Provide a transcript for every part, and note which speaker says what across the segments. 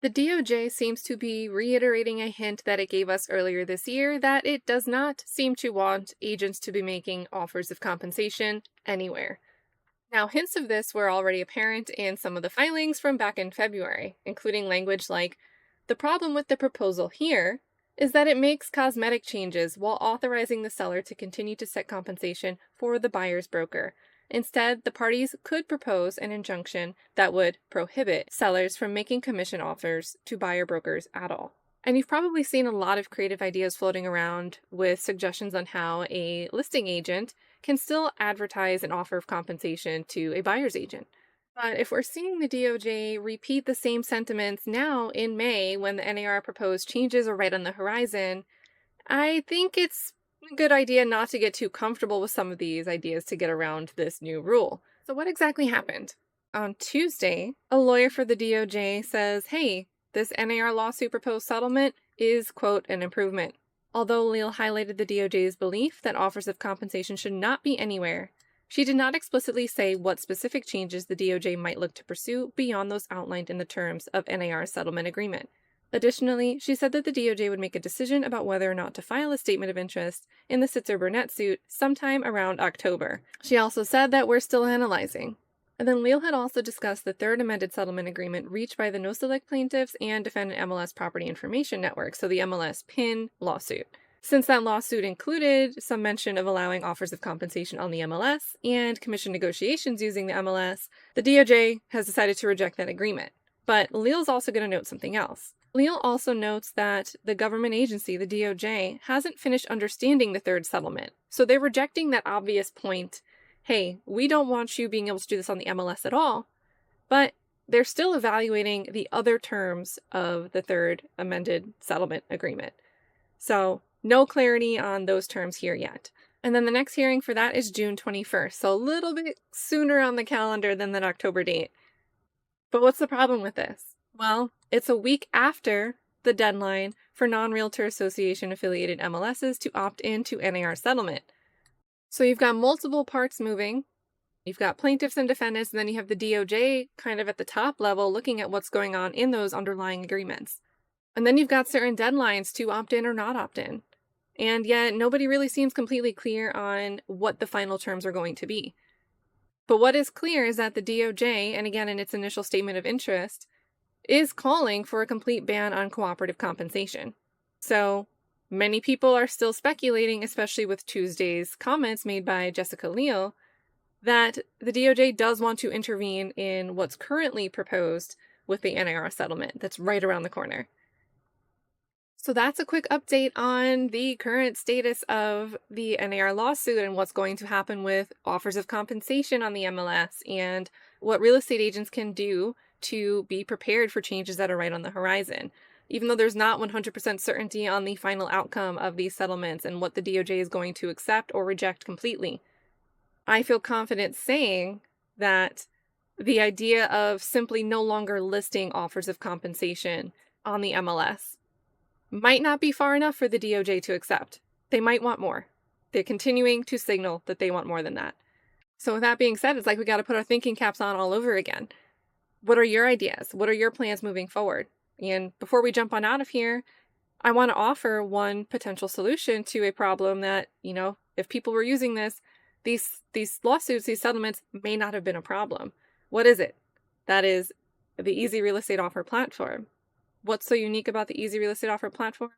Speaker 1: The DOJ seems to be reiterating a hint that it gave us earlier this year that it does not seem to want agents to be making offers of compensation anywhere. Now, hints of this were already apparent in some of the filings from back in February, including language like, "The problem with the proposal here is that it makes cosmetic changes while authorizing the seller to continue to set compensation for the buyer's broker. Instead, the parties could propose an injunction that would prohibit sellers from making commission offers to buyer brokers at all." And you've probably seen a lot of creative ideas floating around with suggestions on how a listing agent can still advertise an offer of compensation to a buyer's agent. But if we're seeing the DOJ repeat the same sentiments now in May when the NAR proposed changes are right on the horizon, I think it's a good idea not to get too comfortable with some of these ideas to get around this new rule. So what exactly happened? On Tuesday, a lawyer for the DOJ says, hey, this NAR lawsuit proposed settlement is, quote, an improvement. Although Leal highlighted the DOJ's belief that offers of compensation should not be anywhere, she did not explicitly say what specific changes the DOJ might look to pursue beyond those outlined in the terms of NAR's settlement agreement. Additionally, she said that the DOJ would make a decision about whether or not to file a statement of interest in the Sitzer-Burnett suit sometime around October. She also said that we're still analyzing. And then Leal had also discussed the third amended settlement agreement reached by the no-select plaintiffs and defendant MLS Property Information Network, so the MLS PIN lawsuit. Since that lawsuit included some mention of allowing offers of compensation on the MLS and commission negotiations using the MLS, the DOJ has decided to reject that agreement. But Leal's also going to note something else. Leal also notes that the government agency, the DOJ, hasn't finished understanding the third settlement. So they're rejecting that obvious point, hey, we don't want you being able to do this on the MLS at all, but they're still evaluating the other terms of the third amended settlement agreement. So no clarity on those terms here yet. And then the next hearing for that is June 21st, so a little bit sooner on the calendar than that October date. But what's the problem with this? Well, it's a week after the deadline for non-realtor association affiliated MLSs to opt into NAR settlement. So you've got multiple parts moving. You've got plaintiffs and defendants, and then you have the DOJ kind of at the top level looking at what's going on in those underlying agreements. And then you've got certain deadlines to opt in or not opt in. And yet nobody really seems completely clear on what the final terms are going to be. But what is clear is that the DOJ, and again in its initial statement of interest, is calling for a complete ban on cooperative compensation. So many people are still speculating, especially with Tuesday's comments made by Jessica Leal, that the DOJ does want to intervene in what's currently proposed with the NAR settlement that's right around the corner. So that's a quick update on the current status of the NAR lawsuit and what's going to happen with offers of compensation on the MLS and what real estate agents can do to be prepared for changes that are right on the horizon. Even though there's not 100% certainty on the final outcome of these settlements and what the DOJ is going to accept or reject completely, I feel confident saying that the idea of simply no longer listing offers of compensation on the MLS might not be far enough for the DOJ to accept. They might want more. They're continuing to signal that they want more than that. So with that being said, it's like we got to put our thinking caps on all over again. What are your ideas? What are your plans moving forward? And before we jump on out of here, I want to offer one potential solution to a problem that, if people were using this, these lawsuits, these settlements may not have been a problem. What is it? That is the Easy Real Estate Offer platform. What's so unique about the Easy Real Estate Offer platform?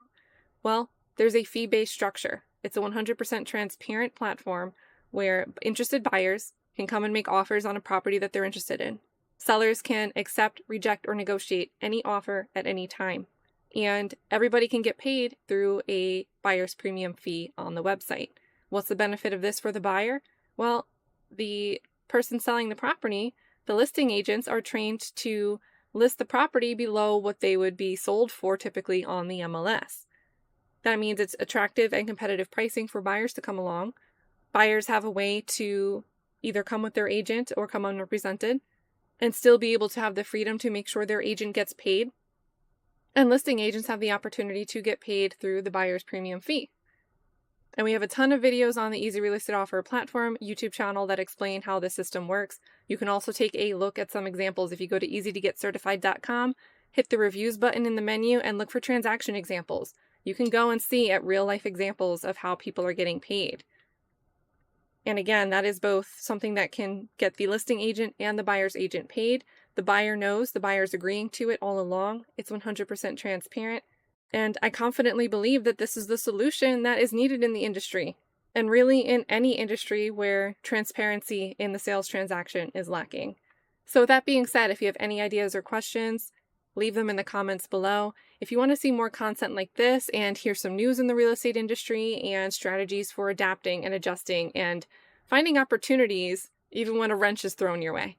Speaker 1: Well, there's a fee-based structure. It's a 100% transparent platform where interested buyers can come and make offers on a property that they're interested in. Sellers can accept, reject, or negotiate any offer at any time. And everybody can get paid through a buyer's premium fee on the website. What's the benefit of this for the buyer? Well, the person selling the property, the listing agents, are trained to list the property below what they would be sold for typically on the MLS. That means it's attractive and competitive pricing for buyers to come along. Buyers have a way to either come with their agent or come unrepresented and still be able to have the freedom to make sure their agent gets paid. And listing agents have the opportunity to get paid through the buyer's premium fee. And we have a ton of videos on the Easy Real Estate Offer platform YouTube channel that explain how this system works. You can also take a look at some examples if you go to easytogetcertified.com hit the reviews button in the menu and look for transaction examples. You can go and see at real life examples of how people are getting paid. And again, that is both something that can get the listing agent and the buyer's agent paid. The buyer knows, the buyer's agreeing to it all along. It's 100% transparent. And I confidently believe that this is the solution that is needed in the industry, and really in any industry where transparency in the sales transaction is lacking. So with that being said, if you have any ideas or questions, leave them in the comments below. If you want to see more content like this and hear some news in the real estate industry and strategies for adapting and adjusting and finding opportunities even when a wrench is thrown your way,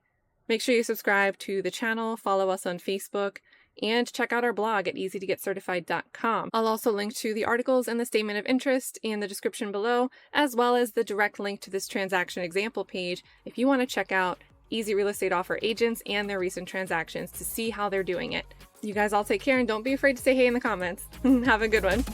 Speaker 1: make sure you subscribe to the channel, follow us on Facebook, and check out our blog at easytogetcertified.com. I'll also link to the articles and the statement of interest in the description below, as well as the direct link to this transaction example page if you want to check out Easy Real Estate Offer agents and their recent transactions to see how they're doing it. You guys all take care and don't be afraid to say hey in the comments. Have a good one.